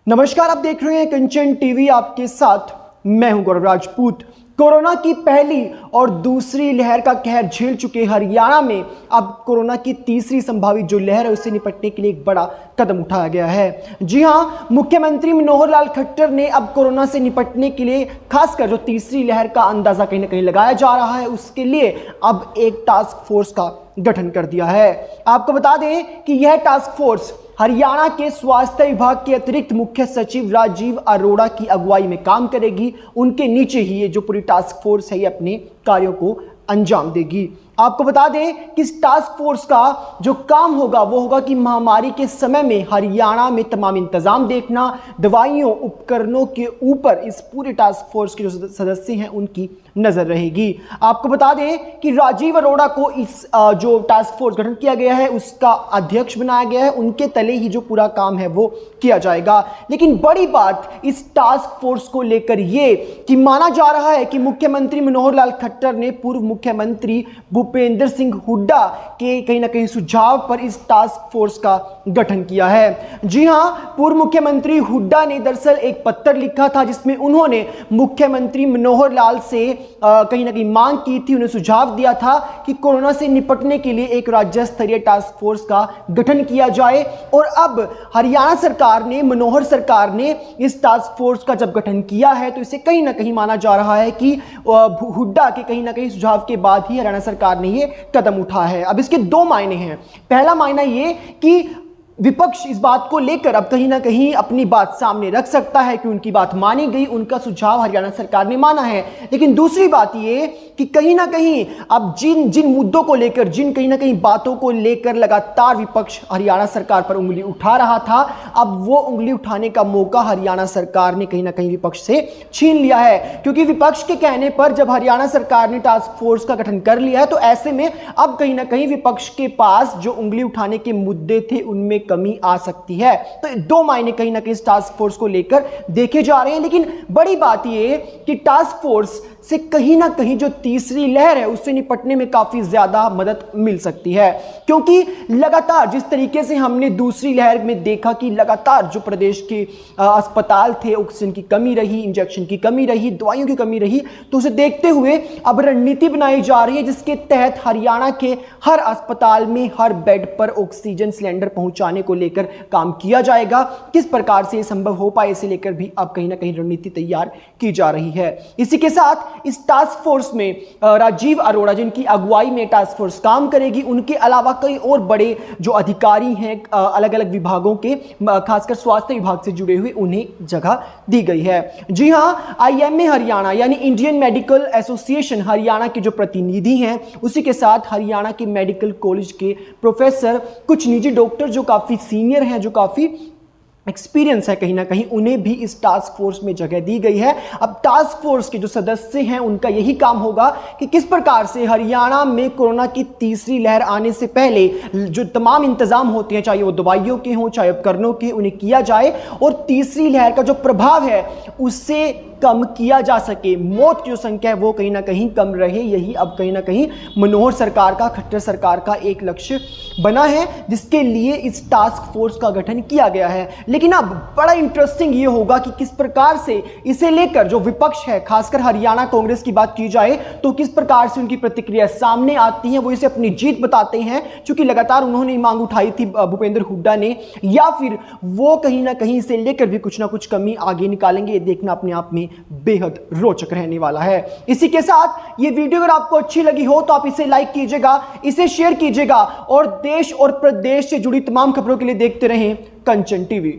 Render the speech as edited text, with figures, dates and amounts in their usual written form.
नमस्कार, आप देख रहे हैं कंचन टीवी। आपके साथ मैं हूं गौरव राजपूत। कोरोना की पहली और दूसरी लहर का कहर झेल चुके हरियाणा में अब कोरोना की तीसरी संभावित जो लहर है उससे निपटने के लिए एक बड़ा कदम उठाया गया है। जी हां, मुख्यमंत्री मनोहर लाल खट्टर ने अब कोरोना से निपटने के लिए खासकर जो तीसरी लहर का अंदाजा कहीं ना कहीं लगाया जा रहा है उसके लिए अब एक टास्क फोर्स का गठन कर दिया है। आपको बता दें कि यह टास्क फोर्स हरियाणा के स्वास्थ्य विभाग के अतिरिक्त मुख्य सचिव राजीव अरोड़ा की अगुवाई में काम करेगी। उनके नीचे ही ये जो पूरी टास्क फोर्स है ये अपने कार्यों को अंजाम देगी। आपको बता दें कि इस टास्क फोर्स का जो काम होगा वो होगा कि महामारी के समय में हरियाणा में तमाम इंतजाम देखना, दवाइयों उपकरणों के ऊपर इस पूरे टास्क फोर्स के जो सदस्य हैं उनकी नजर रहेगी। आपको बता दें कि राजीव अरोड़ा को इस जो टास्क फोर्स गठन किया गया है उसका अध्यक्ष बनाया गया है। उनके तले ही जो पूरा काम है वो किया जाएगा। लेकिन बड़ी बात इस टास्क फोर्स को लेकर ये कि माना जा रहा है कि मुख्यमंत्री मनोहर लाल खट्टर ने पूर्व मुख्यमंत्री भूपेंद्र सिंह हुड्डा के कहीं ना कहीं सुझाव पर इस टास्क फोर्स का गठन किया है। जी हां, पूर्व मुख्यमंत्री हुड्डा ने दरअसल एक पत्र लिखा था जिसमें उन्होंने मुख्यमंत्री मनोहर लाल से कहीं ना कहीं मांग की थी, उन्हें सुझाव दिया था कि कोरोना से निपटने के लिए एक राज्य स्तरीय टास्क फोर्स का गठन किया जाए। और अब हरियाणा सरकार ने, मनोहर सरकार ने इस टास्क फोर्स का जब गठन किया है तो इसे कहीं ना कहीं माना जा रहा है कि हुड्डा के कहीं ना कहीं सुझाव के बाद ही हरियाणा सरकार ने ये कदम उठा है। अब इसके दो मायने हैं। पहला मायना ये कि विपक्ष इस बात को लेकर अब कहीं ना कहीं अपनी बात सामने रख सकता है कि उनकी बात मानी गई, उनका सुझाव हरियाणा सरकार ने माना है। लेकिन दूसरी बात ये कि कहीं ना कहीं अब जिन मुद्दों को लेकर, जिन कहीं ना कहीं बातों को लेकर लगातार विपक्ष हरियाणा सरकार पर उंगली उठा रहा था, अब वो उंगली उठाने का मौका हरियाणा सरकार ने कहीं ना कहीं विपक्ष से छीन लिया है। क्योंकि विपक्ष के कहने पर जब हरियाणा सरकार ने टास्क फोर्स का गठन कर लिया है तो ऐसे में अब कहीं ना कहीं विपक्ष के पास जो उंगली उठाने के मुद्दे थे उनमें कमी आ सकती है। तो दो मायने कहीं ना कहीं इस टास्क फोर्स को लेकर देखे जा रहे हैं। लेकिन बड़ी बात यह कि टास्क फोर्स से कहीं ना कहीं जो तीसरी लहर है उससे निपटने में काफी ज्यादा मदद मिल सकती है। क्योंकि लगातार जिस तरीके से हमने दूसरी लहर में देखा कि लगातार जो प्रदेश के अस्पताल थे, ऑक्सीजन की कमी रही, इंजेक्शन की कमी रही, दवाइयों की कमी रही, तो उसे देखते हुए अब रणनीति बनाई जा रही है जिसके तहत हरियाणा के हर अस्पताल में हर बेड पर ऑक्सीजन सिलेंडर पहुंचाने को लेकर काम किया जाएगा। किस प्रकार से यह संभव हो पाए इसे लेकर भी अब कहीं ना कहीं रणनीति तैयार की जा रही है। इसी के साथ इस टास्क फोर्स में राजीव अरोड़ा जिनकी अगुवाई में टास्क फोर्स काम करेगी, उनके अलावा कई और बड़े जो अधिकारी हैं अलग अलग विभागों के, खासकर स्वास्थ्य विभाग से जुड़े हुए, उन्हें जगह दी गई है। जी हां, आईएमए हरियाणा यानी इंडियन मेडिकल एसोसिएशन हरियाणा के जो प्रतिनिधि हैं उसी के साथ हरियाणा के मेडिकल कॉलेज के प्रोफेसर, कुछ निजी डॉक्टर जो काफी सीनियर हैं, जो काफी एक्सपीरियंस है कहीं ना कहीं, उन्हें भी इस टास्क फोर्स में जगह दी गई है। अब टास्क फोर्स के जो सदस्य हैं उनका यही काम होगा कि किस प्रकार से हरियाणा में कोरोना की तीसरी लहर आने से पहले जो तमाम इंतजाम होते हैं, चाहे वो दवाइयों के हों चाहे उपकरणों के, उन्हें किया जाए और तीसरी लहर का जो प्रभाव है उससे कम किया जा सके, मौत की जो संख्या है वो कहीं ना कहीं कम रहे। यही अब कहीं ना कहीं मनोहर सरकार का, खट्टर सरकार का एक लक्ष्य बना है जिसके लिए इस टास्क फोर्स का गठन किया गया है। लेकिन अब बड़ा इंटरेस्टिंग ये होगा कि किस प्रकार से इसे लेकर जो विपक्ष है, खासकर हरियाणा कांग्रेस की बात की जाए तो किस प्रकार से उनकी प्रतिक्रिया सामने आती है। वो इसे अपनी जीत बताते हैं क्योंकि लगातार उन्होंने मांग उठाई थी भूपेंद्र हुड्डा ने, या फिर वो कहीं ना कहीं इसे लेकर भी कुछ ना कुछ कमी आगे निकालेंगे। ये देखना अपने आप में बेहद रोचक रहने वाला है। इसी के साथ ये वीडियो अगर आपको अच्छी लगी हो तो आप इसे लाइक कीजिएगा, इसे शेयर कीजिएगा और देश और प्रदेश से जुड़ी तमाम खबरों के लिए देखते रहें कंचन टीवी।